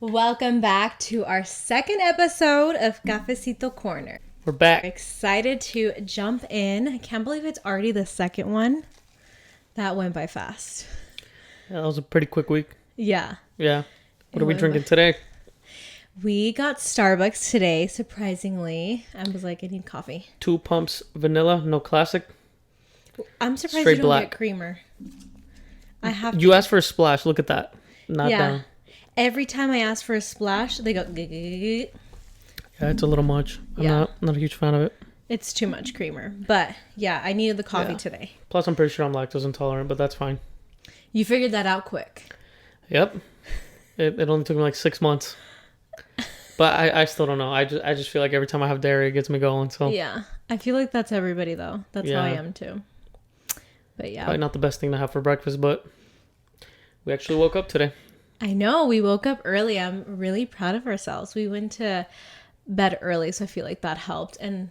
Welcome back to our second episode of Cafecito Corner. We're back. Excited to jump in. I can't believe it's already the second one. That went by fast. Yeah, that was a pretty quick week. Yeah. Yeah. What are we drinking today? We got Starbucks today, surprisingly. I was like, I need coffee. 2 pumps vanilla, no classic. I'm surprised Straight you don't black. get creamer. I have You asked for a splash. Look at that. Not yeah. down. Every time I ask for a splash, they go. Yeah, Yeah, it's a little much. I'm not a huge fan of it. it's too much creamer. But yeah, I needed the coffee Yeah. today. Plus, I'm pretty sure I'm lactose intolerant, but that's fine. You figured that out quick. Yep. It only took me like 6 months. But I still don't know. I just feel like every time I have dairy, it gets me going. So Yeah. I feel like that's everybody, though. That's how I Yeah. am, too. But yeah. probably not the best thing to have for breakfast, but we actually woke up today. I know. We woke up early. I'm really proud of ourselves. We went to bed early, so I feel like that helped. And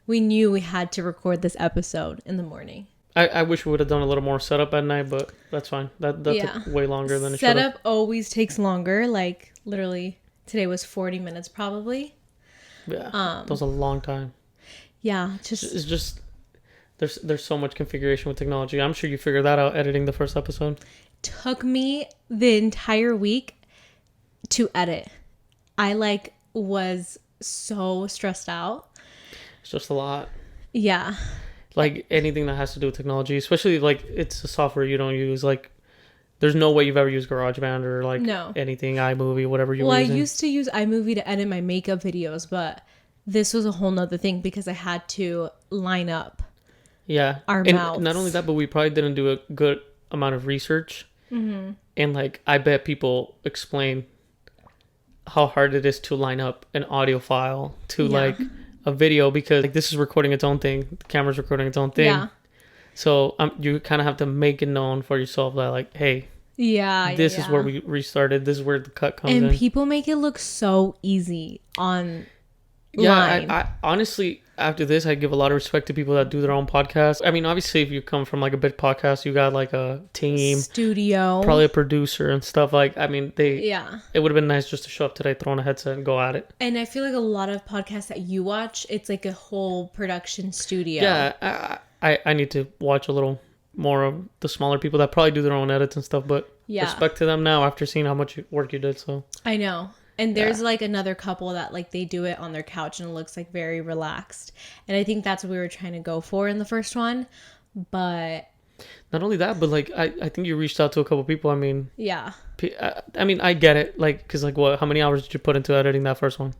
we knew we had to record this episode in the morning. I wish we would have done a little more setup at night, but that's fine. That Yeah. took way longer than it should have. Setup always takes longer. Like, literally, today was 40 minutes probably. Yeah. That was a long time. Yeah. It's just there's so much configuration with technology. I'm sure you figured that out editing the first episode. Took me the entire week to edit. I was so stressed out. It's just a lot. Yeah. Like anything that has to do with technology, especially like it's a software you don't use. Like there's no way you've ever used GarageBand or like No. anything, iMovie, whatever you were Well, I using. used to use iMovie to edit my makeup videos, but this was a whole nother thing because I had to line up Yeah. our And mouths. not only that, but we probably didn't do a good amount of research. Mm-hmm. And like I bet people explain how hard it is to line up an audio file to like a video, because like this is recording its own thing, the camera's recording its own thing. Yeah. So you kind of have to make it known for yourself that like, hey, Yeah. this is where we restarted. This is where the cut comes And in. people make it look so easy on Yeah, line. I honestly, after this, I give a lot of respect to people that do their own podcasts. I mean, obviously, if you come from like a big podcast, you got like a team, Studio. probably a producer and stuff. Like, I mean, Yeah. it would have been nice just to show up today, throw on a headset, and go at it. And I feel like a lot of podcasts that you watch, it's like a whole production studio. Yeah, I need to watch a little more of the smaller people that probably do their own edits and stuff. But Yeah. respect to them now after seeing how much work you did. So I know. And there's like another couple that like they do it on their couch and it looks like very relaxed. And I think that's what we were trying to go for in the first one. But not only that, but like I think you reached out to a couple people. I mean, yeah, I mean, I get it. Like, because like what? How many hours did you put into editing that first one?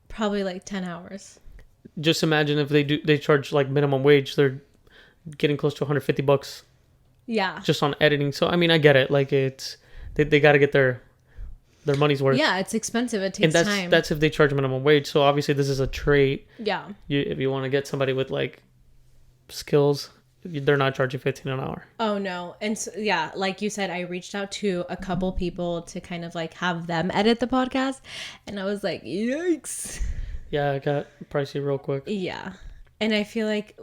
probably like 10 hours. Just imagine if they charge like minimum wage, they're getting close to $150 Yeah. just on editing. So I mean, I get it. Like it's they got to get their money's worth. Yeah, it's expensive. It And takes time. that's if they charge minimum wage. So obviously this is a trade. Yeah. If you want to get somebody with like skills, they're not charging 15 an hour. Oh no. And so, yeah, like you said, I reached out to a couple people to kind of like have them edit the podcast. And I was like, yikes. Yeah, it got pricey real quick. Yeah. And I feel like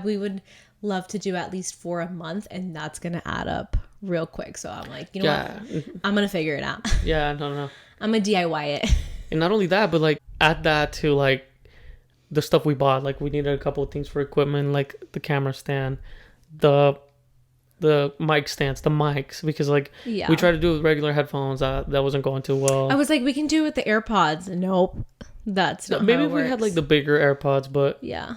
we would love to do at least for a month, and that's going to add up real quick. So I'm like, you know what? I'm going to figure it out. Yeah, no. I'm going to DIY it. And not only that, but like add that to like the stuff we bought. Like we needed a couple of things for equipment, like the camera stand, the mic stands, the mics, because like Yeah. we tried to do it with regular headphones. That wasn't going too well. I was like, we can do it with the AirPods. Nope. That's not Maybe how it if we had works. like the bigger AirPods, but Yeah.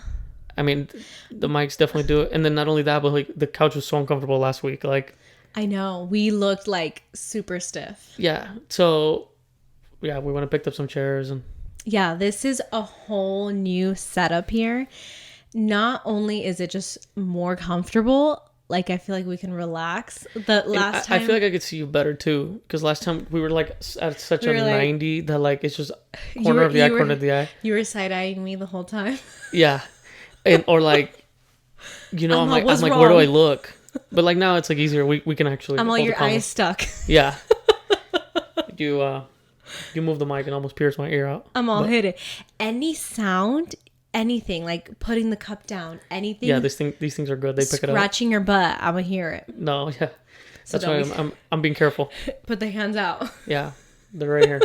I mean, the mics definitely do it. And then not only that, but like the couch was so uncomfortable last week. Like, I know. We looked like super stiff. yeah. So yeah, we went and picked up some chairs and Yeah, this is a whole new setup here. Not only is it just more comfortable, like I feel like we can relax. The last I time feel like I could see you better too, because last time we were like at such We a were, like- 90 that like it's just You corner were- of the eye, you were- corner of the eye. you were side-eyeing me the whole time. Yeah. And or like, you know, I'm like, "What's I'm like, where do I wrong?" look? But like now it's like easier. We can actually. I'm all hold the your camera. eyes stuck. Yeah. You move the mic and almost pierce my ear out. I'm all hidden. Any sound, anything like putting the cup down, anything. Yeah, these things are good. They pick it up. scratching your butt. I'm gonna hear it. No, yeah. So That's why don't I'm being careful. put the hands out. Yeah. They're right here.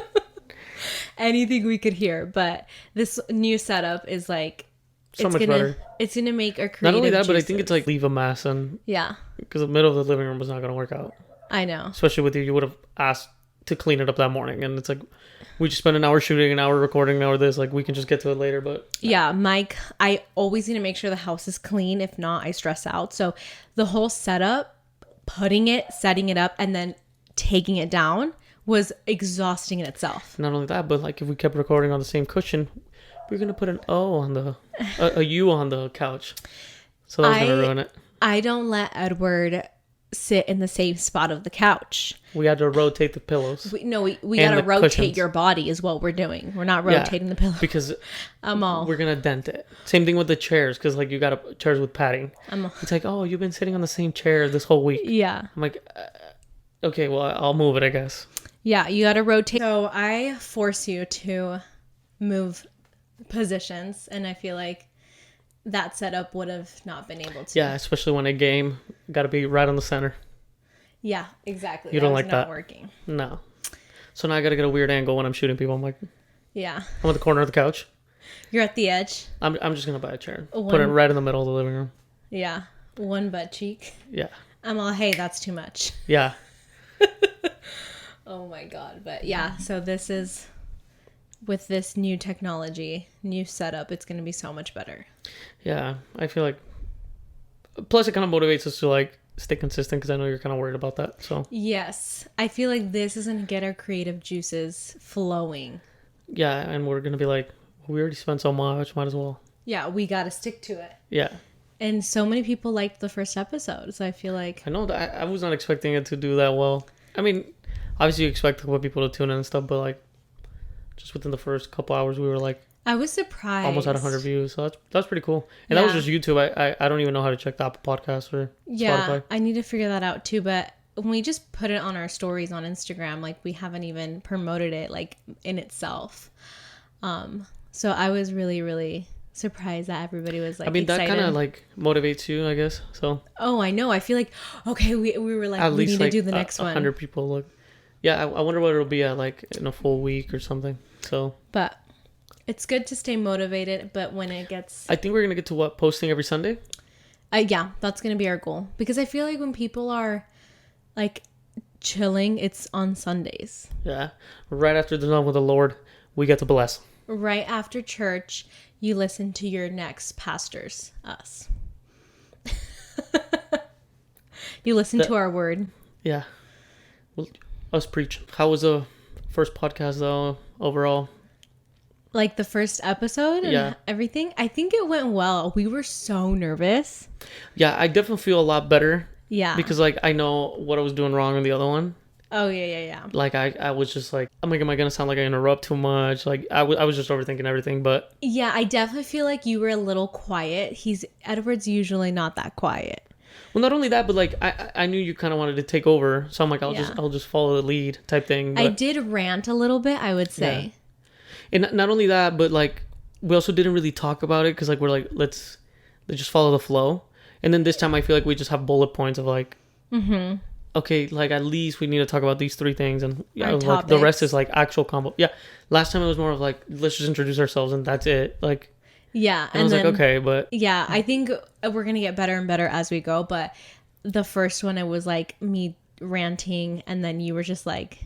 Anything we could hear. But this new setup is like So much better. It's gonna make our creative Not only that, juices. but I think it's like leave a mess, and yeah, because the middle of the living room was not going to work out. I know. Especially with you would have asked to clean it up that morning, and it's like we just spent an hour shooting, an hour recording, an hour this. Like we can just get to it later, but yeah, Mike, I always need to make sure the house is clean. If not, I stress out. So the whole setup, putting it, setting it up, and then taking it down was exhausting in itself. not only that, but like if we kept recording on the same cushion, we're gonna put an O on the a U on the couch, so that was gonna ruin it. I don't let Edward sit in the same spot of the couch. We had to rotate the pillows. We And gotta the rotate cushions. your body is what we're doing. We're not rotating the pillow. Because all. we're gonna dent it. Same thing with the chairs, because like you got chairs with padding. It's like, oh, you've been sitting on the same chair this whole week. Yeah. I'm like, okay, well, I'll move it, I guess. Yeah, you gotta rotate. So I force you to move positions, and I feel like that setup would have not been able to. Yeah, especially when a game got to be right on the center. Yeah, exactly. You don't like not that? Working. No. So now I got to get a weird angle when I'm shooting people. I'm like, Yeah. I'm at the corner of the couch. You're at the edge. I'm just gonna buy a chair, put it right in the middle of the living room. Yeah. One butt cheek. Yeah. I'm all, hey, that's too much. Yeah. Oh my god. But yeah, so this is with this new technology, new setup, it's gonna be so much better. Yeah. I feel like. Plus, it kind of motivates us to like stay consistent, because I know you're kind of worried about that. So. Yes, I feel like this is gonna get our creative juices flowing. Yeah, and we're gonna be like, we already spent so much, might as well. Yeah, we gotta stick to it. Yeah. And so many people liked the first episode, so I feel like I know that I was not expecting it to do that well. I mean, obviously you expect people to tune in and stuff, but like, just within the first couple hours, we were like I was surprised. almost at 100 views. So that's pretty cool. And that was just YouTube. I don't even know how to check the Apple Podcast or Spotify. I need to figure that out too. But when we just put it on our stories on Instagram, like we haven't even promoted it like in itself. So I was really, really surprised that everybody was like, I mean, excited. That kind of like motivates you, I guess. So. Oh, I know. I feel like, okay, we were like, at we least need like to do the next 100 one. people look. Yeah, I wonder what it'll be at like in a full week or something. So. But it's good to stay motivated. But when it gets, I think we're gonna get to posting every Sunday. Yeah, that's gonna be our goal, because I feel like when people are like chilling, it's on Sundays. Yeah, right after the done with the Lord, we get to bless. Right after church, you listen to your next pastors, us. You listen to our word. Yeah. Well, us preach. How was the first podcast though, overall? Like the first episode and everything? I think it went well. We were so nervous. Yeah, I definitely feel a lot better. Yeah. Because like I know what I was doing wrong in the other one. Oh, yeah. Like I was just like, am I gonna sound like I interrupt too much? Like I was just overthinking everything, but. Yeah, I definitely feel like you were a little quiet. Edward's usually not that quiet. Well, not only that, but like I knew you kind of wanted to take over, so I'm like, I'll just follow the lead type thing. But, I did rant a little bit, I would say. Yeah. And not only that, but like we also didn't really talk about it, because like we're like let's just follow the flow. And then this time I feel like we just have bullet points of like, okay, like at least we need to talk about these 3 things, and like the rest is like actual combo. Yeah, last time it was more of like, let's just introduce ourselves and that's it. Like. Yeah. And I was like, okay, but. Yeah, I think we're going to get better and better as we go. But the first one, it was like me ranting, and then you were just like.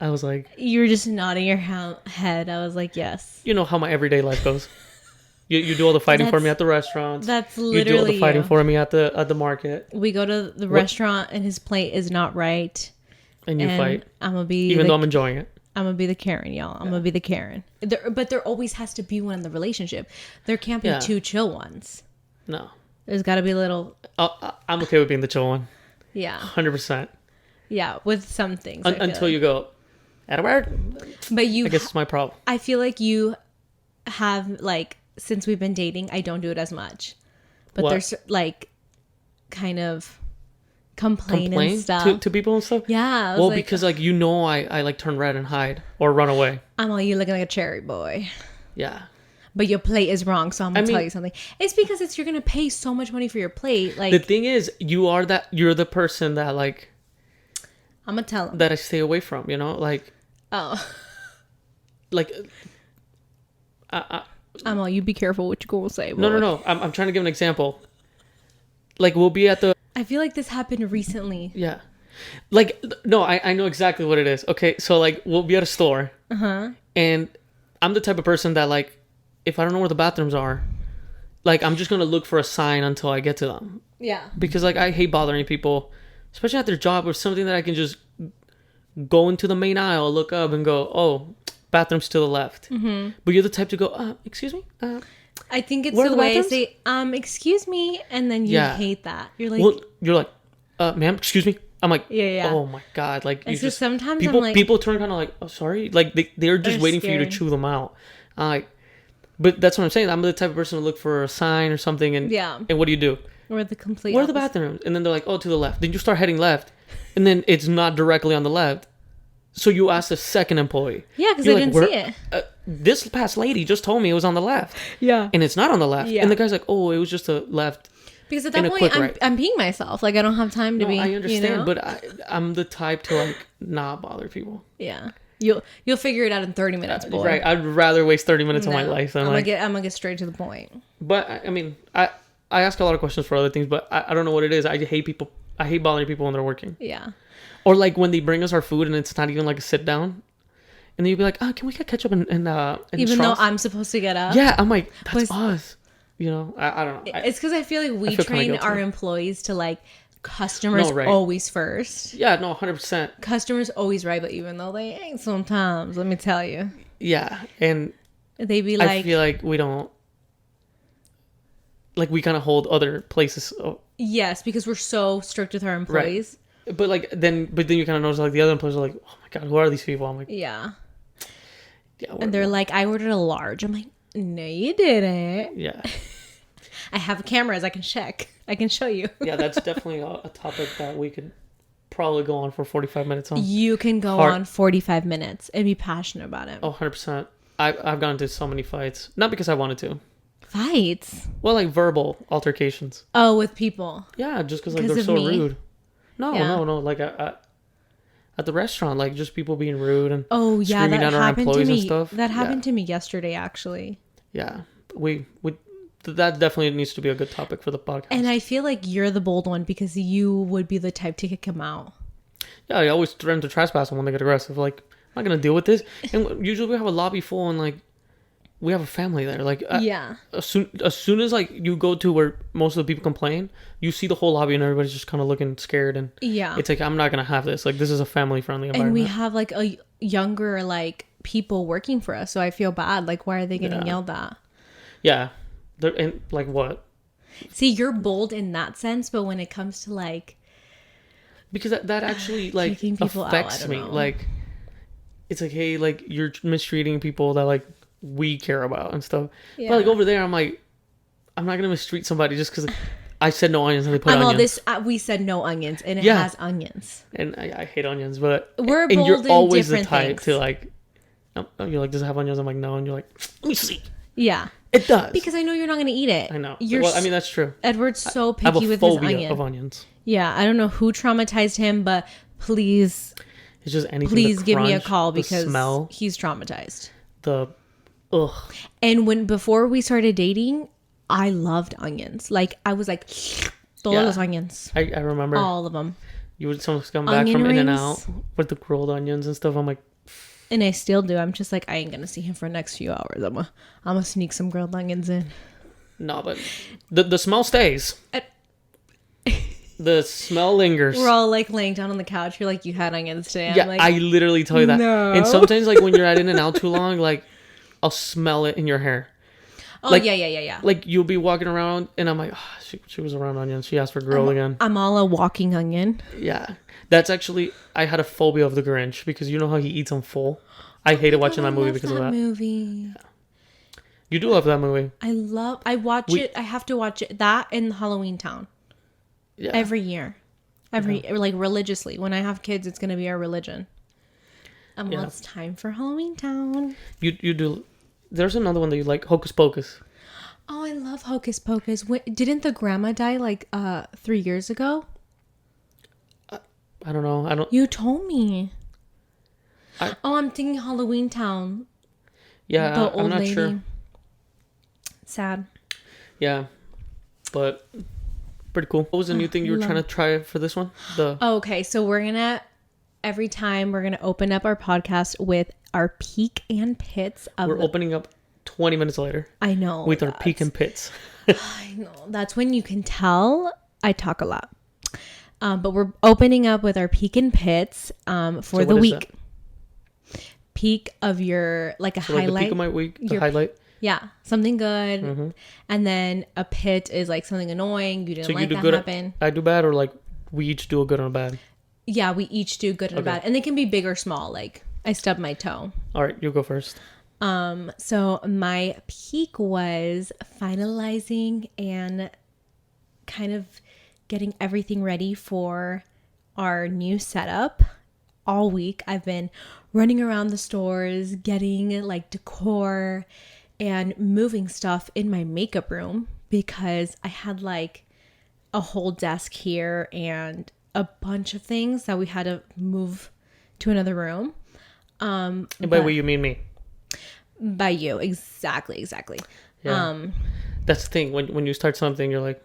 I was like. You were just nodding your head. I was like, yes. You know how my everyday life goes. You do all the fighting for me at the restaurants. That's literally you do all the fighting for me at the market. We go to the restaurant and his plate is not right. And you fight. I'm going to be. Even though I'm enjoying it. I'm going to be the Karen, y'all. I'm going to be the Karen. But there always has to be one in the relationship. There can't be 2 chill ones. No. There's got to be a little... I'm okay with being the chill one. Yeah. 100%. Yeah, with some things. Until you go, Edward. But I guess it's my problem. I feel like you have, like, since we've been dating, I don't do it as much. But there's, like, kind of... Complain and stuff to people and stuff. Yeah. Well, because like I like turn red and hide or run away. I'm all, you looking like a cherry boy. Yeah. But your plate is wrong, so I'm gonna tell you something. It's because you're gonna pay so much money for your plate. Like, the thing is, you're the person that like. I'm gonna tell him that I stay away from. You know, like. Oh. Like, I'm all, you be careful what you're going to say. no. I'm trying to give an example. Like, we'll be at the... I feel like this happened recently. Yeah. Like, no, I know exactly what it is. Okay, so, like, we'll be at a store. Uh-huh. And I'm the type of person that, like, if I don't know where the bathrooms are, like, I'm just going to look for a sign until I get to them. Yeah. Because, like, I hate bothering people, especially at their job, or something that I can just go into the main aisle, look up, and go, oh, bathroom's to the left. Mm-hmm. But you're the type to go, excuse me? I think it's the way I say, excuse me, and then you hate that. You're like... Well, you're like, ma'am, excuse me? I'm like, yeah. Oh my God. Like, you just... Sometimes people, I'm like... People turn kind of like, oh, sorry? Like, they're just waiting for you to chew them out. Like... But that's what I'm saying. I'm the type of person to look for a sign or something, and what do? Or the complete Where are the bathrooms? And then they're like, oh, to the left. Then you start heading left, and then it's not directly on the left. So you ask the second employee. Yeah, because I didn't see it. This past lady just told me it was on the left. Yeah. And it's not on the left. Yeah. And the guy's like, oh, it was just a left. Because at that point, I'm peeing myself. Like, I don't have time to be... I understand, but I'm the type to, like, not bother people. Yeah. You'll figure it out in 30 minutes, boy. Right. I'd rather waste 30 minutes of my life than I'm gonna get straight to the point. But I mean, I ask a lot of questions for other things, but I don't know what it is. I hate people. I hate bothering people when they're working. Yeah. Or like when they bring us our food and it's not even like a sit down, and then you'll be like, can we get ketchup and even though I'm supposed to get up. Yeah, I'm like, that's us. You know, I don't know. It's because I feel like we train our employees to like. Customers always first. Yeah, no, 100%. Customers always right, but even though they ain't sometimes, let me tell you. Yeah, and they be like... I feel like we don't... Like, we kind of hold other places... Yes, because we're so strict with our employees. Right. But then you kind of notice, like, the other employees are like, oh my God, who are these people? I'm like... Yeah. And they're like, I ordered a large. I'm like, no, you didn't. Yeah. I have cameras. I can check. I can show you. Yeah, that's definitely a topic that we could probably go on for 45 minutes on. You can go on 45 minutes and be passionate about it. Oh, 100%. I've gotten into so many fights. Not because I wanted to. Fights? Well, like verbal altercations. Oh, with people? Yeah, just because like, they're so rude. No. Like at the restaurant, like just people being rude and screaming at our employees and stuff. That happened to me yesterday, actually. Yeah. That definitely needs to be a good topic for the podcast. And I feel like you're the bold one because you would be the type to kick him out. Yeah, I always threaten to trespass them when they get aggressive. Like, I'm not going to deal with this. And usually we have a lobby full and, like, we have a family there. Like, yeah. As soon as, like, you go to where most of the people complain, you see the whole lobby and everybody's just kind of looking scared. And it's like, I'm not going to have this. Like, this is a family-friendly environment. And we have, like, a younger, like, people working for us. So I feel bad. Like, why are they getting yelled at? Yeah. And like what? See, you're bold in that sense, but when it comes to like, because that actually like affects me. Like, it's like, hey, like you're mistreating people that like we care about and stuff. Yeah. But like over there, I'm like, I'm not gonna mistreat somebody just because I said no onions and they put onions. We said no onions and it has onions. And I hate onions, but we're bold you're in always the type to like, you're like, does it have onions? I'm like, no, and you're like, let me see. Yeah. It does. Because I know you're not going to eat it. I know. Well, I mean, that's true. Edward's so picky with his onion. Of onions. Yeah. I don't know who traumatized him, but please. It's just anything. Please give me a call because he's traumatized. And before we started dating, I loved onions. Like, I was like, those onions. I remember. All of them. You would sometimes come back from In-N-Out with the grilled onions and stuff. I'm like, and I still do. I'm just like, I ain't gonna see him for the next few hours. I'm gonna sneak some grilled onions in. No, but the smell stays. The smell lingers. We're all like laying down on the couch. You're like, you had onions today. Yeah, I'm like, I literally tell you that. No. And sometimes like when you're at In-N-Out too long, like I'll smell it in your hair. Oh, like, yeah. Like you'll be walking around and I'm like, oh, she was around onions. She asked for grilled again. I'm all a walking onion. Yeah. That's actually, I had a phobia of the Grinch because you know how he eats them full? I hated watching that movie because of that. Movie. Yeah. You do love that movie. I watch it. I have to watch it. That and Halloween Town. Yeah. Every year. Like religiously. When I have kids, it's going to be our religion. Well, it's time for Halloween Town. You do. There's another one that you like, Hocus Pocus. Oh, I love Hocus Pocus. Didn't the grandma die like 3 years ago? I don't know. You told me. I'm thinking Halloween Town. Yeah, The I'm old not lady. sure. Sad. Yeah, but pretty cool. What was the new thing you were trying to try for this one? Okay, so every time we're gonna open up our podcast with our peak and pits of We're opening up 20 minutes later. I know. With our peak and pits. I know. That's when you can tell I talk a lot. But we're opening up with our peak and pits for the week. Peak of your, like a highlight. Like the peak of my week, the highlight. Yeah, something good. Mm-hmm. And then a pit is like something annoying. You didn't like that happen. I do bad, or like we each do a good and a bad? Yeah, we each do good and a bad. And they can be big or small. Like I stubbed my toe. All right, you go first. So my peak was finalizing and kind of getting everything ready for our new setup. All week I've been running around the stores, getting like decor and moving stuff in my makeup room because I had like a whole desk here and a bunch of things that we had to move to another room. And by we, you mean me? By you, exactly. Yeah. That's the thing. When you start something, you're like,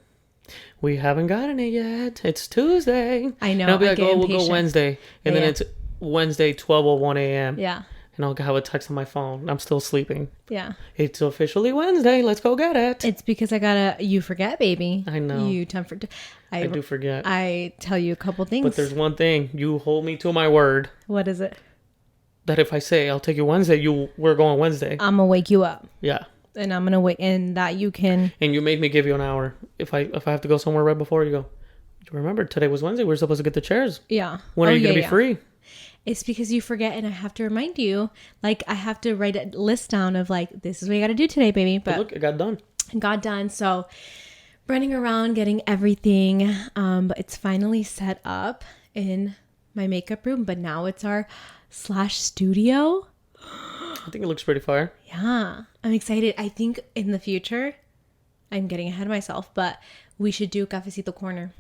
we haven't gotten it yet. It's Tuesday. I know. And I'll be like, we'll go Wednesday. And then it's Wednesday, 12:01 a.m. Yeah. And I'll have a text on my phone. I'm still sleeping. Yeah. It's officially Wednesday. Let's go get it. It's because you forget, baby. I know. You I do forget. I tell you a couple things. But there's one thing. You hold me to my word. What is it? That if I say I'll take you Wednesday, we're going Wednesday. I'm gonna wake you up. Yeah. And I'm gonna wait, and that you can. And you made me give you an hour. If I have to go somewhere right before, you go, you remember today was Wednesday. We're supposed to get the chairs. Yeah. When are you gonna be free? It's because you forget, and I have to remind you. Like I have to write a list down of like, this is what you got to do today, baby. But look, it got done. So running around getting everything, but it's finally set up in my makeup room. But now it's our /studio. I think it looks pretty fire. Yeah, I'm excited. I think in the future, I'm getting ahead of myself, but we should do Cafecito Corner.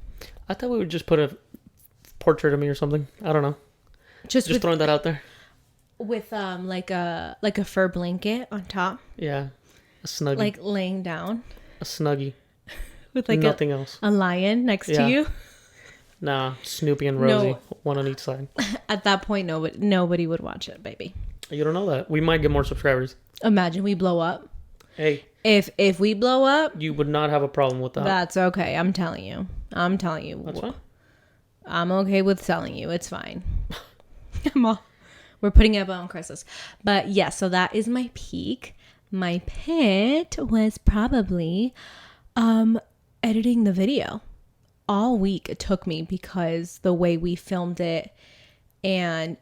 I thought we would just put a portrait of me or something. I don't know. Just throwing that out there. With like a fur blanket on top. Yeah, a snuggie. Like laying down. A snuggie. With like nothing else. A lion next to you. Nah, Snoopy and Rosie, one on each side. At that point, nobody would watch it, baby. You don't know that. We might get more subscribers. Imagine we blow up. Hey. If we blow up, you would not have a problem with that. That's okay. I'm telling you. That's fine. I'm okay with telling you. It's fine. We're putting it up on Christmas. But yeah, so that is my peak. My pit was probably editing the video. All week it took me because the way we filmed it and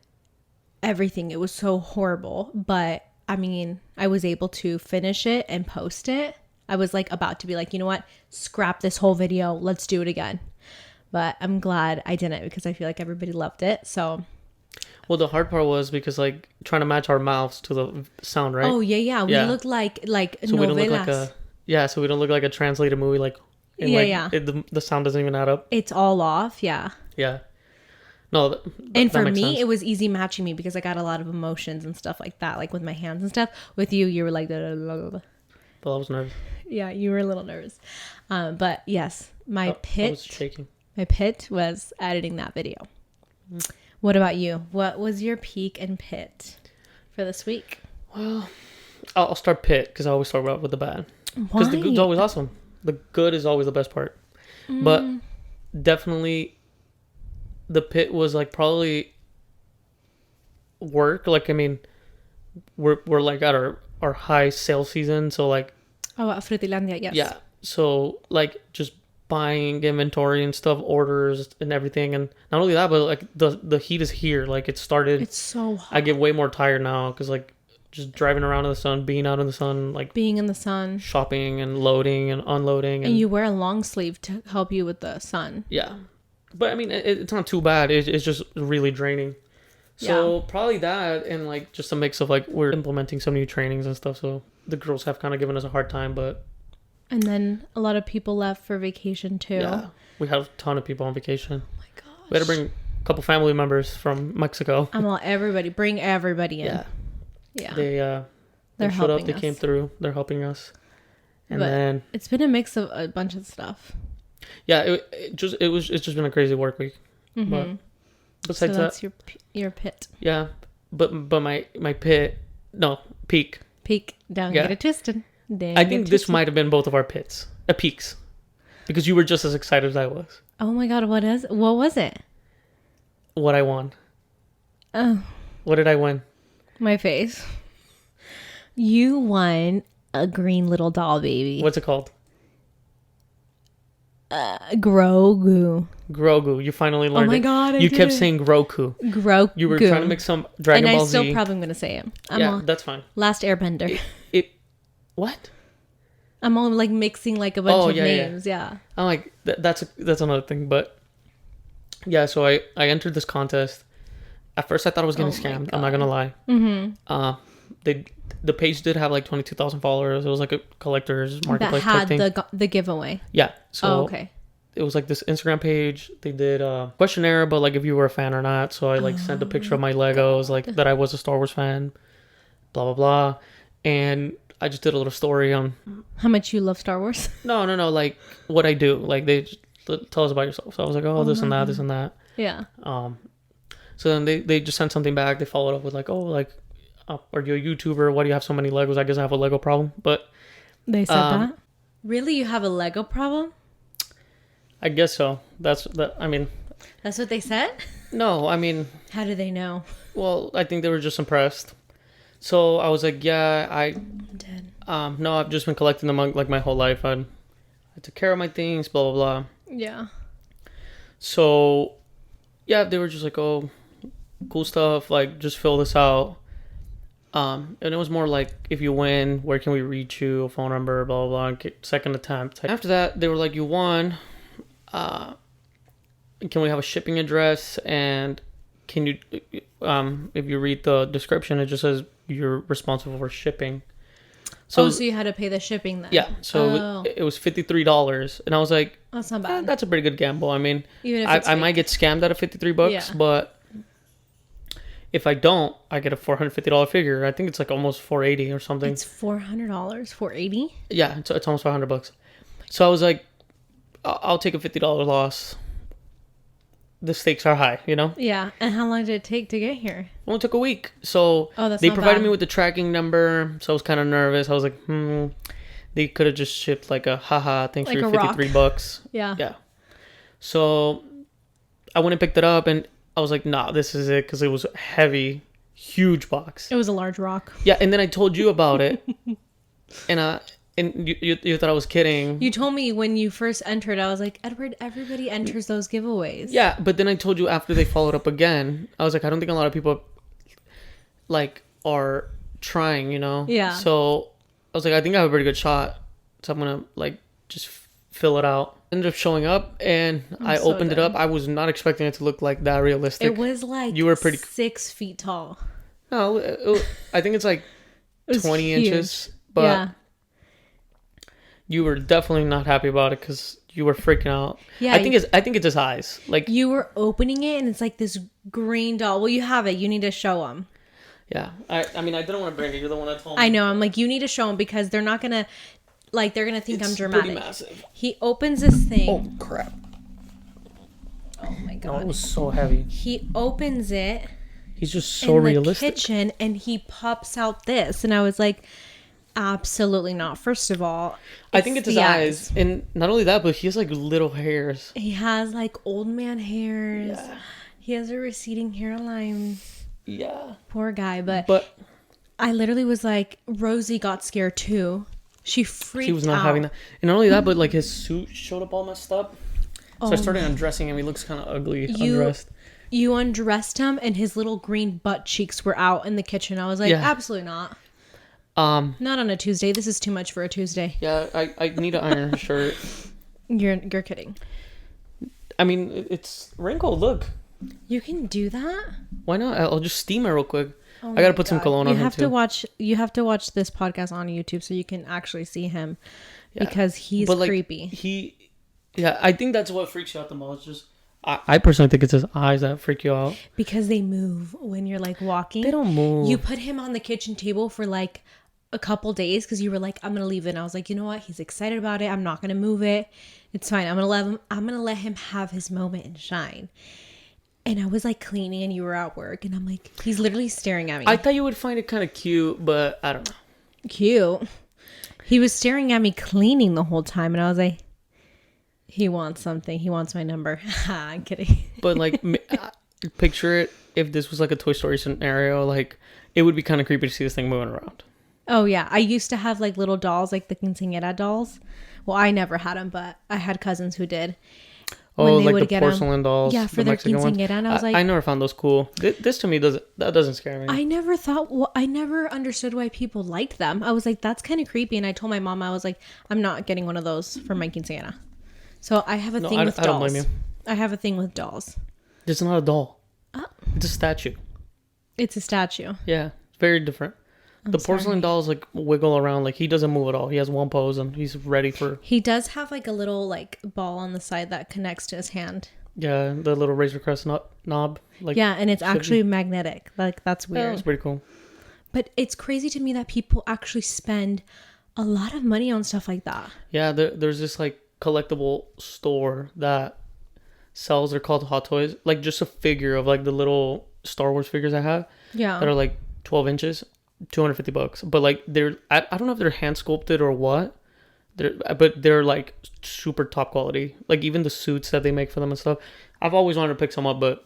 everything, it was so horrible. But I mean, I was able to finish it and post it. I was like about to be like, you know what? Scrap this whole video. Let's do it again. But I'm glad I didn't because I feel like everybody loved it. So. Well, the hard part was because like trying to match our mouths to the sound, right? Oh yeah. We looked like so novelas. We don't look like so we don't look like a translated movie. Like the sound doesn't even add up. It's all off. Yeah. Yeah. No. And for me, sense. It was easy matching me because I got a lot of emotions and stuff like that, like with my hands and stuff. With you were like. Well, I was nervous. Yeah, you were a little nervous. But yes, my pit. I was shaking. My pit was editing that video. Mm. What about you? What was your peak and pit for this week? Well, I'll start pit because I always start out with the bad. Because the good's always awesome. The good is always the best part. But definitely the pit was like probably work. Like, I mean, we're like at our high sales season. So like. Oh, at Frutilandia, yes. Yeah. So like just buying inventory and stuff, orders and everything, and not only that, but like the heat is here. Like it started. It's so hot. I get way more tired now because like just driving around in the sun, being out in the sun, like being in the sun, shopping and loading and unloading, and you wear a long sleeve to help you with the sun. Yeah, but I mean it's not too bad. It's just really draining. So probably that, and like just a mix of like we're implementing some new trainings and stuff. So the girls have kind of given us a hard time, but. And then a lot of people left for vacation too. Yeah, we have a ton of people on vacation. Oh my gosh. We had to bring couple family members from Mexico. I'm all bring everybody in. Yeah. Yeah. They showed up. They came through. They're helping us. And but then it's been a mix of a bunch of stuff. Yeah, it's just been a crazy work week. Mm-hmm. But besides so that's your pit. Yeah, but my peak. Peak. Don't get it twisted. I think this might have been both of our pits. Peaks. Because you were just as excited as I was. Oh my god, what was it? What I won. Oh. What did I win? My face. You won a green little doll baby. What's it called? Grogu. Grogu. You finally learned it. Oh my god, you kept saying Grogu. Grogu. You were trying to make some Dragon Ball Z. And I still probably going to say it. That's fine. Last Airbender. What? I'm all like mixing like a bunch of names. Yeah. I'm like, that's another thing. But yeah, so I entered this contest. At first I thought I was getting scammed. I'm not going to lie. Mm-hmm. The page did have like 22,000 followers. It was like a collector's marketplace type thing. That had the giveaway. Yeah. So okay. It was like this Instagram page. They did a questionnaire, but like if you were a fan or not. So I like sent a picture of my Legos, like that I was a Star Wars fan, blah, blah, blah. And I just did a little story on how much you love Star Wars. No, like what I do. Like they just tell us about yourself. So I was like, this and that, this and that. Yeah. So then they just sent something back. They followed up with like, are you a YouTuber? Why do you have so many Legos? I guess I have a Lego problem. But they said that? Really? You have a Lego problem? I guess so. I mean, that's what they said? No, I mean, how do they know? Well, I think they were just impressed. So I was like, yeah, I'm dead. No, I've just been collecting them like my whole life. I took care of my things, blah, blah, blah. Yeah. So, yeah, they were just like, oh, cool stuff. Like, just fill this out. And it was more like, if you win, where can we reach you? A phone number, blah, blah, blah. Second attempt. After that, they were like, you won. Can we have a shipping address? And can you, if you read the description, it just says you're responsible for shipping. So you had to pay the shipping then? Yeah. So it was $53. And I was like, that's not bad. That's a pretty good gamble. I mean, even if I might get scammed out of $53, but if I don't, I get a $450 figure. I think it's like almost $480 or something. It's $400, $480. Yeah, it's almost $500. So I was like, I'll take a $50 loss. The stakes are high, you know? Yeah. And how long did it take to get here? It only took a week. So they provided me with the tracking number. So I was kind of nervous. I was like, they could have just shipped like a thing for $53. Yeah. Yeah. So I went and picked it up and I was like, nah, this is it. Because it was a heavy, huge box. It was a large rock. Yeah. And then I told you about it. And you thought I was kidding. You told me when you first entered, I was like, Edward, everybody enters those giveaways. Yeah, but then I told you after they followed up again, I was like, I don't think a lot of people like are trying, you know? Yeah. So I was like, I think I have a pretty good shot. So I'm going to like just fill it out. Ended up showing up and I opened it up. I was not expecting it to look like that realistic. It was like you were pretty 6 feet tall. No, I think it's like 20 huge. Inches. But yeah. You were definitely not happy about it because you were freaking out. Yeah, I think it's his eyes. Like you were opening it and it's like this green doll. Well, you have it. You need to show them. Yeah, I mean, I didn't want to bring it. You're the one that told me. I know. I'm like, you need to show them because they're not gonna they're gonna think I'm dramatic. Pretty massive. He opens this thing. Oh crap! Oh my god! No, it was so heavy. He opens it. He's just so realistic. In the kitchen, and he pops out this, and I was like. Absolutely not. First of all, I think it's his eyes. And not only that, but he has like little hairs. He has like old man hairs. Yeah. He has a receding hairline. Yeah. Poor guy. But I literally was like, Rosie got scared too. She freaked out. She was not having that. And not only that, but like his suit showed up all messed up. So I started undressing him. He looks kind of ugly undressed. You undressed him and his little green butt cheeks were out in the kitchen. I was like, absolutely not. Not on a Tuesday. This is too much for a Tuesday. Yeah, I need to iron a shirt. You're kidding. I mean, it's wrinkled. Look. You can do that? Why not? I'll just steam it real quick. I gotta put some cologne on him too. You have to watch this podcast on YouTube so you can actually see him because he's creepy. I think that's what freaks you out the most. Just I personally think it's his eyes that freak you out. Because they move when you're like walking. They don't move. You put him on the kitchen table for like a couple days because you were like, I'm gonna leave it. And I was like, you know what? He's excited about it. I'm not gonna move it. It's fine. I'm gonna let him have his moment and shine. And I was like cleaning and you were at work and I'm like, he's literally staring at me. I thought you would find it kind of cute, but I don't know. Cute. He was staring at me cleaning the whole time and I was like, he wants something. He wants my number. I'm kidding. But like, picture it if this was like a Toy Story scenario. Like, it would be kind of creepy to see this thing moving around. Oh yeah, I used to have like little dolls, like the quinceañera dolls. Well, I never had them, but I had cousins who did. Oh, like the porcelain dolls. Yeah, for their quinceañera. And I was like, I never found those cool. This to me doesn't scare me. I never thought. Well, I never understood why people liked them. I was like, that's kind of creepy. And I told my mom, I was like, I'm not getting one of those for my quinceañera. So I have a thing with dolls. I don't blame you. I have a thing with dolls. It's not a doll. It's a statue. It's a statue. Yeah, it's very different. The porcelain dolls like wiggle around, like he doesn't move at all. He has one pose and he's ready for. He does have like a little like ball on the side that connects to his hand. Yeah, the little Razor Crest knob. Like yeah, and it's actually magnetic. Like that's weird. Yeah, it's pretty cool. But it's crazy to me that people actually spend a lot of money on stuff like that. Yeah, there's this like collectible store that sells. They're called Hot Toys. Like just a figure of like the little Star Wars figures I have. Yeah. That are like 12 inches. $250, but like they're I don't know if they're hand sculpted or what, but they're like super top quality. Like even the suits that they make for them and stuff. I've always wanted to pick some up, but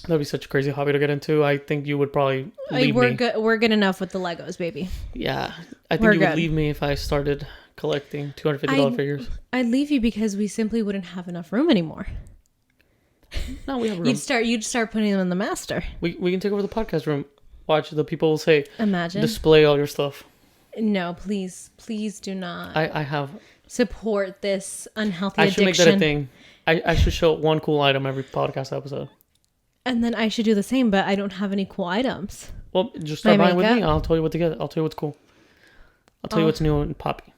that'd be such a crazy hobby to get into. I think you would probably leave me. We're good enough with the Legos, baby. Yeah, I think you would leave me if I started collecting $250 figures. I'd leave you because we simply wouldn't have enough room anymore. No, we have room. You'd start putting them in the master. We can take over the podcast room. Watch, the people will say, imagine, display all your stuff. No, please do not. I have support this unhealthy addiction. I should make that a thing. I should show one cool item every podcast episode. And then I should do the same, but I don't have any cool items. Well, just start buying with me. I'll tell you what to get. I'll tell you what's cool. I'll tell you what's new and poppy.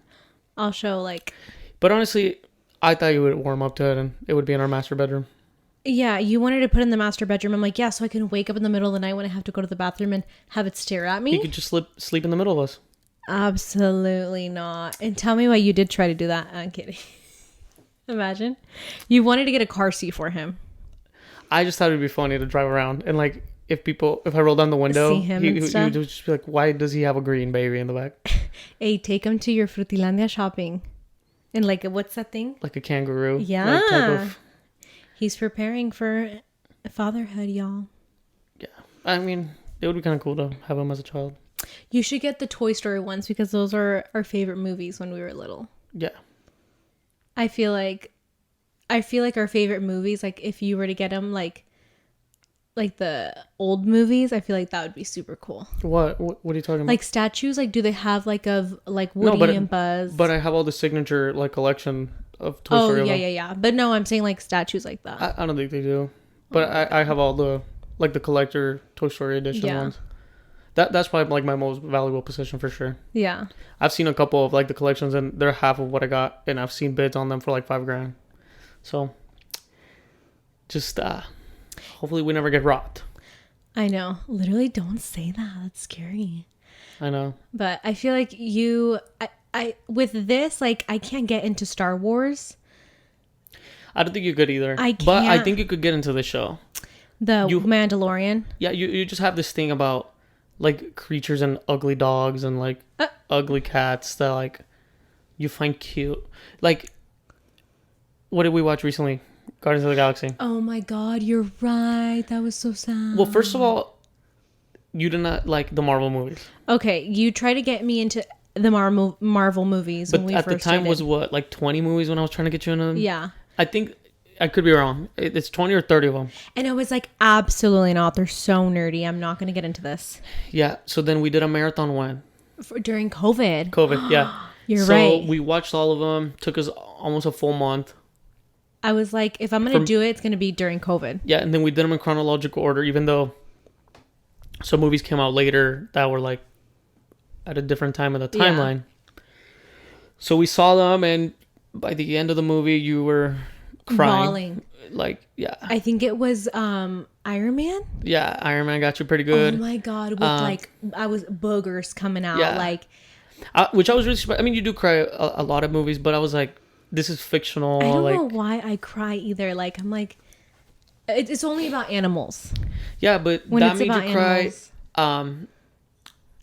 I'll show like. But honestly, I thought you would warm up to it and it would be in our master bedroom. Yeah, you wanted to put in the master bedroom. I'm like, yeah, so I can wake up in the middle of the night when I have to go to the bathroom and have it stare at me. You could just sleep in the middle of us. Absolutely not. And tell me why you did try to do that. I'm kidding. Imagine. You wanted to get a car seat for him. I just thought it'd be funny to drive around and like if I roll down the window, see him he would just be like, why does he have a green baby in the back? Hey, take him to your Frutilandia shopping. And like, what's that thing? Like a kangaroo. Yeah. Like type of... He's preparing for fatherhood, y'all. Yeah. I mean, it would be kind of cool to have him as a child. You should get the Toy Story ones because those are our favorite movies when we were little. Yeah. I feel like our favorite movies, like if you were to get them like the old movies, I feel like that would be super cool. What are you talking about? Like statues, like do they have like Woody and Buzz? But I have all the signature like collection of Toy Story. Oh yeah. But no, I'm saying like statues like that. I don't think they do. But I have all the like the collector Toy Story edition ones. That's probably like my most valuable possession for sure. Yeah. I've seen a couple of like the collections and they're half of what I got, and I've seen bids on them for like $5,000. So just hopefully we never get robbed. I know. Literally don't say that. That's scary. I know. But I feel like I with this, like I can't get into Star Wars. I don't think you could either. I can't. But I think you could get into the show. The Mandalorian. Yeah, you just have this thing about like creatures and ugly dogs and like ugly cats that like you find cute. Like, what did we watch recently? Guardians of the Galaxy. Oh my God, you're right. That was so sad. Well, first of all, you do not like the Marvel movies. Okay, you try to get me into the Marvel movies. But when we at first the time was what, like 20 movies when I was trying to get you into them? Yeah. I think I could be wrong. It's 20 or 30 of them. And I was like, absolutely not. They're so nerdy. I'm not going to get into this. Yeah. So then we did a marathon when? During COVID. Yeah. You're right. So we watched all of them. Took us almost a full month. I was like, if I'm going to do it, it's going to be during COVID. Yeah. And then we did them in chronological order, even though some movies came out later that were like at a different time of the timeline. Yeah. So we saw them, and by the end of the movie, you were crying. Bawling. Like, yeah. I think it was Iron Man. Yeah, Iron Man got you pretty good. Oh my god, with I was boogers coming out. Yeah. Like, which I was really surprised. I mean, you do cry a lot of movies, but I was like, this is fictional. I don't like, know why I cry either. Like, I'm like, it's only about animals. Yeah, but When that it's made you about cry. animals.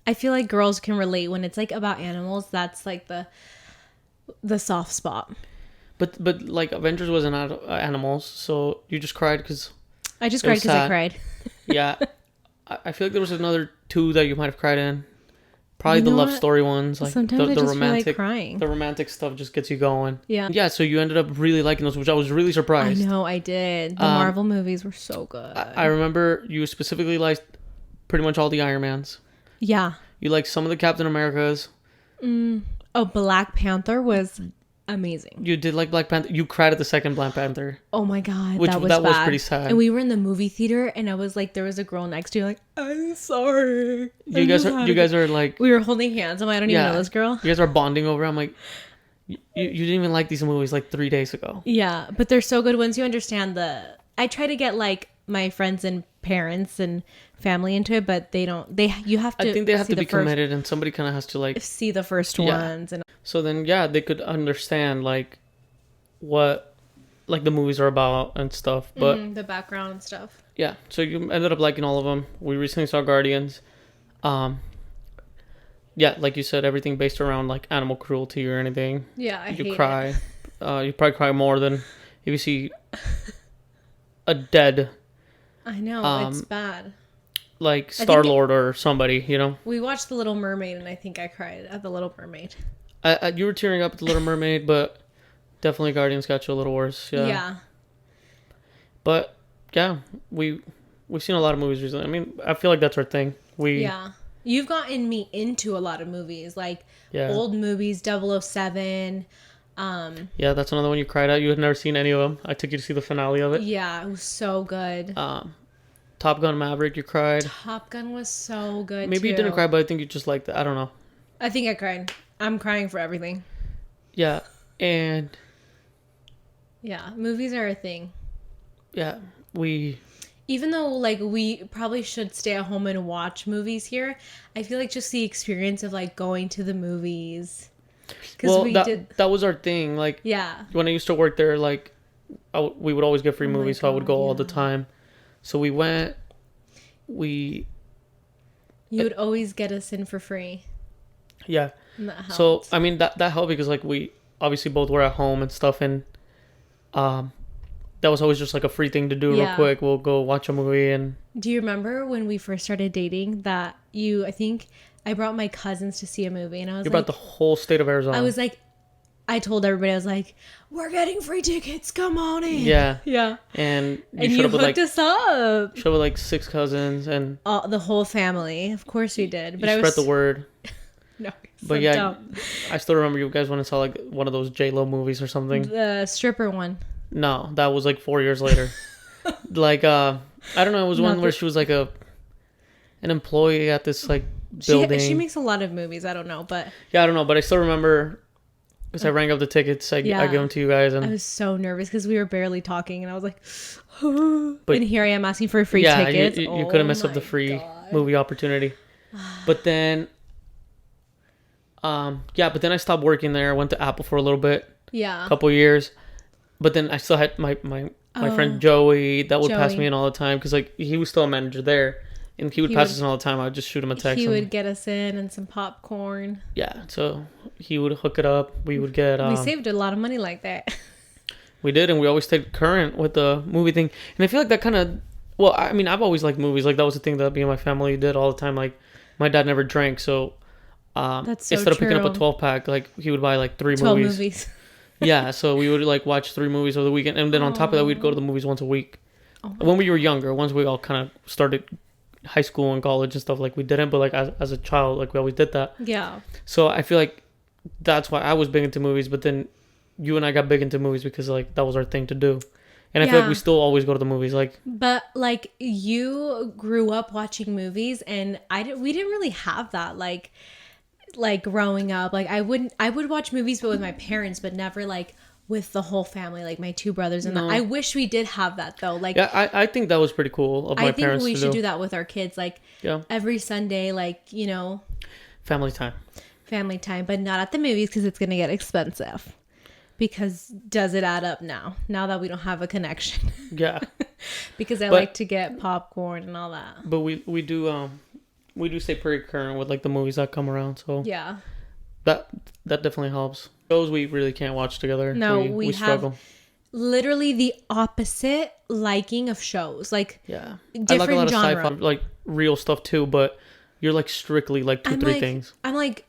I feel like girls can relate when it's like about animals. That's like the soft spot. But like Avengers wasn't animals, so you just cried because I just cried because I cried. Yeah, I feel like there was another two that you might have cried in. Probably the love story ones, like sometimes the I just romantic, feel like crying. The romantic stuff just gets you going. Yeah, yeah. So you ended up really liking those, which I was really surprised. I know I did. The Marvel movies were so good. I remember you specifically liked pretty much all the Iron Mans. Yeah, you liked some of the Captain Americas. Oh, Black Panther was amazing. You did like Black Panther. You cried at the second Black Panther. Oh my god, that was bad. Pretty sad. And we were in the movie theater, and I was like, there was a girl next to you, like, I'm sorry. You guys are like, we were holding hands. I'm like, I don't even know this girl. You guys are bonding over. I'm like, you didn't even like these movies like 3 days ago. Yeah, but they're so good once you understand I try to get like my friends and parents and family into it, but they don't. You have to. I think they have to be committed, and somebody kind of has to like see the first ones. And so then, they could understand like what like the movies are about and stuff, but the background and stuff. Yeah, so you ended up liking all of them. We recently saw Guardians. Yeah, like you said, everything based around like animal cruelty or anything. Yeah, I hate you cry. it. You probably cry more than if you see a dead. I know it's bad. Like Star-Lord or somebody, you know. We watched The Little Mermaid, and I think I cried at The Little Mermaid. You were tearing up at The Little Mermaid, but definitely Guardians got you a little worse. Yeah. Yeah. But yeah, we've seen a lot of movies recently. I mean, I feel like that's our thing. Yeah. You've gotten me into a lot of movies, like old movies, 007. Yeah, that's another one you cried at. You had never seen any of them. I took you to see the finale of it. Yeah, it was so good. Top Gun Maverick, you cried. Top Gun was so good. Maybe you didn't cry, but I think you just liked it. I don't know. I think I cried. I'm crying for everything. Yeah, and yeah, movies are a thing. Yeah, even though like we probably should stay at home and watch movies here, I feel like just the experience of like going to the movies. Well, that was our thing. Like, yeah, when I used to work there, like we would always get free movies, so I would go all the time. So we went. You would always get us in for free. Yeah. So I mean that helped because like we obviously both were at home and stuff, and that was always just like a free thing to do real quick. We'll go watch a movie. And do you remember when we first started dating that I think I brought my cousins to see a movie, and I was you brought the whole state of Arizona. I was like, I told everybody, I was like, we're getting free tickets, come on in. Yeah. And you hooked us up. Showed with like 6 cousins and the whole family. Of course we did. But I spread the word. No, but yeah, dumb. I still remember you guys went and saw like one of those J-Lo movies or something. The stripper one. No, that was like 4 years later. Like I don't know, it was one where she was like an employee at this like building. She makes a lot of movies. I don't know, but yeah, I don't know, but I still remember because I rang up the tickets. I gave them to you guys, and I was so nervous because we were barely talking, and I was like, but, and here I am asking for free tickets. You couldn't mess up the free movie opportunity. But then. But then I stopped working there. I went to Apple for a little bit. Yeah. A couple years. But then I still had my friend Joey that would pass me in all the time because like he was still a manager there, and he would pass us in all the time. I would just shoot him a text. He would get us in and some popcorn. Yeah, so he would hook it up. We would get. We saved a lot of money like that. We did, and we always stayed current with the movie thing. And I feel like that kind of. Well, I mean, I've always liked movies. Like that was the thing that me and my family did all the time. Like my dad never drank, so. That's so instead of picking up a 12-pack, like he would buy like 12 movies. Yeah, so we would like watch 3 movies over the weekend, and then on top of that, we'd go to the movies once a week. When we were younger, once we all kind of started high school and college and stuff, like we didn't, but like as a child, like we always did that. Yeah. So I feel like that's why I was big into movies, but then you and I got big into movies because like that was our thing to do. And I feel like we still always go to the movies, like. But like you grew up watching movies, and we didn't really have that, like growing up. Like I would watch movies but with my parents, but never like with the whole family, like my two brothers and No. I wish we did have that though. Like, Yeah, I think that was pretty cool of my I think parents we to should do that with our kids. Like, Yeah. every Sunday, like, you know, Family time. family time, but not at the movies because it's going to get expensive. Because does it add up now? Now that we don't have a connection. Yeah. Because I like to get popcorn and all that. But we do stay pretty current with like the movies that come around, so Yeah. that definitely helps. Those we really can't watch together. No, we struggle. Literally the opposite liking of shows. Like, Yeah. different I like a lot genre. of sci-fi, like real stuff too, but you're like strictly like three things. I'm like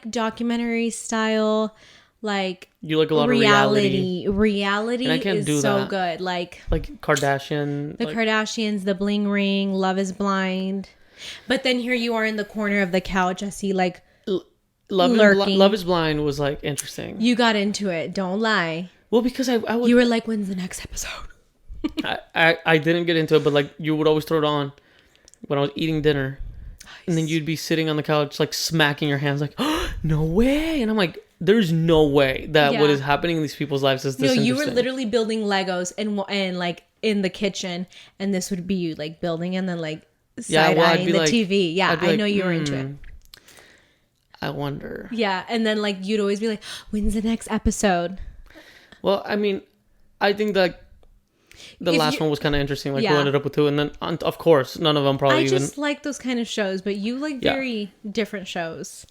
documentary style, like You like a lot of reality. Reality And I can't is do so that. good. Like Kardashian. the Kardashians, The Bling Ring, Love is Blind. But then here you are in the corner of the couch. I see like lurking. Love is Blind was like interesting. You got into it. Don't lie. Well, because I would, You were like, when's the next episode? I didn't get into it, but like you would always throw it on when I was eating dinner. And then you'd be sitting on the couch, like smacking your hands, like, oh, no way. And I'm like, there's no way that what is happening in these people's lives is this interesting. You were literally building Legos and like in the kitchen. And this would be you like building and then like side-eyeing the TV. Yeah, I know you were into it. I wonder. Yeah, and then like you'd always be like, when's the next episode? Well, I mean, I think that the last one was kind of interesting, like who ended up with who, and then of course none of them probably I just like those kind of shows, but you like very different shows.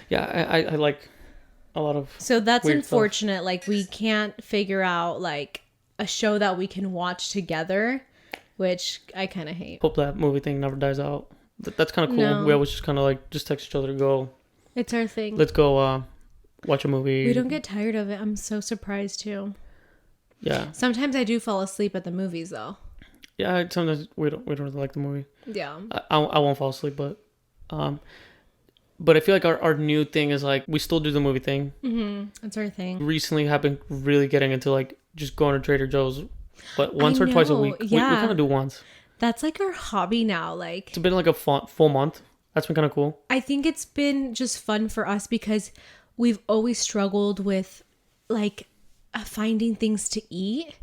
Yeah, I like a lot of. So that's unfortunate. Stuff. Like we can't figure out like a show that we can watch together, which I kind of hate. Hope that movie thing never dies out. That's kind of cool. No. We always just kind of like just text each other to go. It's our thing. Let's go watch a movie. We don't get tired of it. I'm so surprised too. Yeah. Sometimes I do fall asleep at the movies though. Yeah, sometimes we don't really like the movie. Yeah. I won't fall asleep, but I feel like our new thing is like we still do the movie thing. Mm-hmm. That's our thing. Recently have been really getting into like just going to Trader Joe's, but once or twice a week. Yeah. We kind of do once. That's like our hobby now. Like It's been like a full month. That's been kind of cool. I think it's been just fun for us because we've always struggled with like finding things to eat.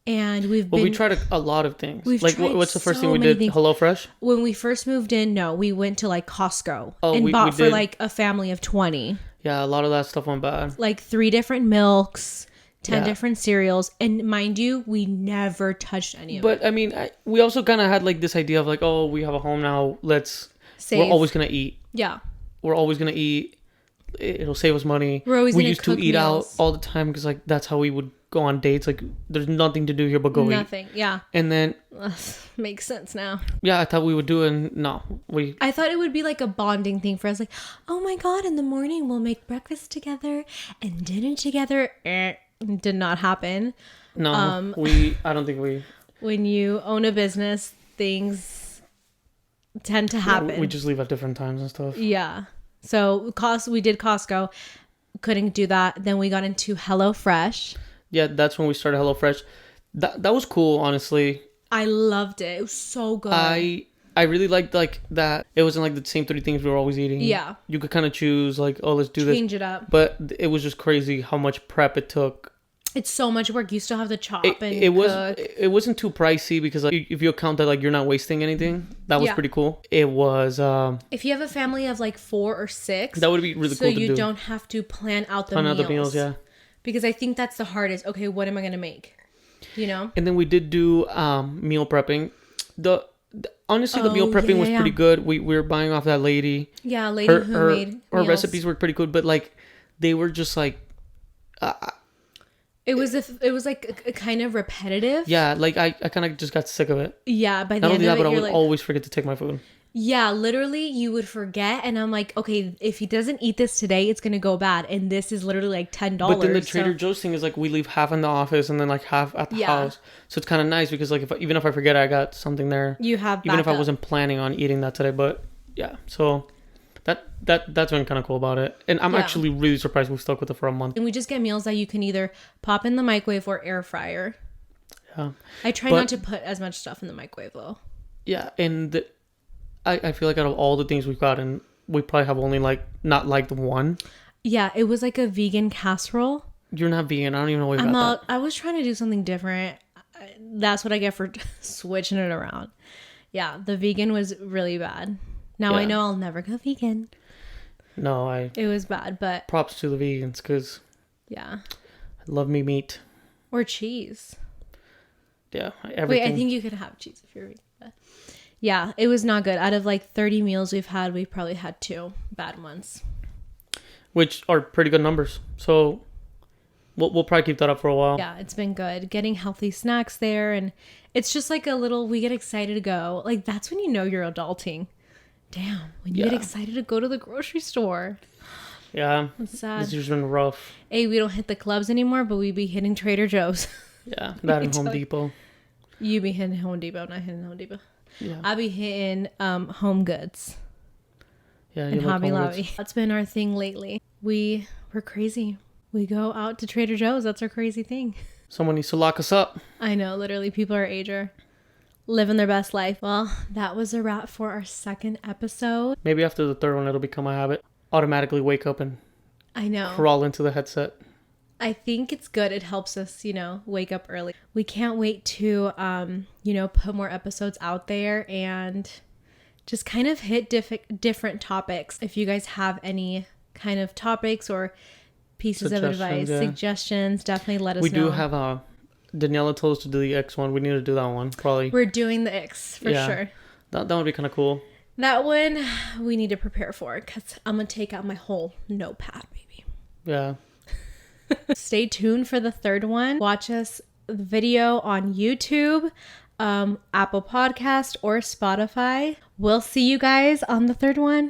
And we tried a lot of things. We've like tried what's the first so thing we many did? things. HelloFresh? When we first moved in, no, we went to like Costco and we bought for did. like a family of 20. Yeah, a lot of that stuff went bad. Like 3 different milks, 10 Yeah. different cereals. And mind you, we never touched any of it. But I mean, we also kind of had like this idea of like, oh, we have a home now. We're Save. always going to eat. Yeah. We're always going to eat. It'll save us money. We're always We gonna used to cook eat meals. out all the time because like that's how we would go on dates. Like there's nothing to do here but go eat. Nothing. Yeah. And then Ugh, makes sense now. yeah, I thought we would do it. And no, I thought it would be like a bonding thing for us. Like, oh my God, in the morning we'll make breakfast together and dinner together. Did not happen. no I don't think we. When you own a business, things tend to happen. We just leave at different times and stuff. Yeah. So we did Costco. Couldn't do that. Then we got into HelloFresh. Yeah, that's when we started HelloFresh. That was cool, honestly. I loved it. It was so good. I really liked like that. It wasn't like the same 3 things we were always eating. Yeah. You could kind of choose like, oh, let's do this. Change it up. But it was just crazy how much prep it took. It's so much work. You still have to chop and It wasn't too pricey because like, if you account that like you're not wasting anything, that was pretty cool. It was if you have a family of like 4 or 6, that would be really so cool to do. So you don't have to plan out the meals. Yeah. Because I think that's the hardest. Okay, what am I going to make? You know? And then we did do meal prepping. Honestly, the meal prepping was pretty good. We were buying off that lady. Yeah, a lady who made her meals. recipes were pretty good, but like they were just like it was like a kind of repetitive. Yeah, like I kind of just got sick of it. Yeah, by the Not end only that, of it, but I you're would like, always forget to take my food. Yeah, literally, you would forget, and I'm like, okay, if he doesn't eat this today, it's gonna go bad, and this is literally like $10. But then the Trader Joe's thing is like we leave half in the office and then like half at the house, so it's kind of nice because like even if I forget, I got something there. You have even if I wasn't planning on eating that today, but yeah, so that's been kind of cool about it, and I'm actually really surprised we stuck with it for a month. And we just get meals that you can either pop in the microwave or air fryer. Yeah, I try not to put as much stuff in the microwave though. Yeah, and I feel like out of all the things we've gotten, we probably have only like not liked one. Yeah, it was like a vegan casserole. You're not vegan. I don't even know what you got that. I was trying to do something different. That's what I get for switching it around. Yeah, the vegan was really bad. Now I know I'll never go vegan. No, It was bad, but props to the vegans because yeah, I love me meat. or cheese. Yeah, everything. Wait, I think you could have cheese if you're vegan. But yeah, it was not good. Out of like 30 meals we've probably had 2 bad ones. Which are pretty good numbers. So we'll probably keep that up for a while. Yeah, it's been good. Getting healthy snacks there, and it's just like we get excited to go. Like, that's when you know you're adulting. Damn, when you get excited to go to the grocery store. Yeah. It's sad. This year's been rough. Hey, we don't hit the clubs anymore, but we be hitting Trader Joe's. Yeah, that and Home Depot. You be hitting Home Depot, not hitting Home Depot. Yeah. I be hitting Home Goods. Yeah, and Hobby Lobby. That's been our thing lately. We're crazy. We go out to Trader Joe's. That's our crazy thing. Someone needs to lock us up. I know, literally, people our age are living their best life. Well, that was a wrap for our 2nd episode. Maybe after the 3rd one, it'll become a habit. Automatically wake up and crawl into the headset. I think it's good. It helps us, wake up early. We can't wait to, put more episodes out there and just kind of hit different topics. If you guys have any kind of topics or pieces of advice, suggestions, definitely let us know. We do have Daniela told us to do the X one. We need to do that one, probably. We're doing the X for sure. That would be kind of cool. That one we need to prepare for because I'm going to take out my whole notepad, baby. Yeah. Stay tuned for the 3rd one. Watch us video on YouTube, Apple Podcast, or Spotify. We'll see you guys on the 3rd one.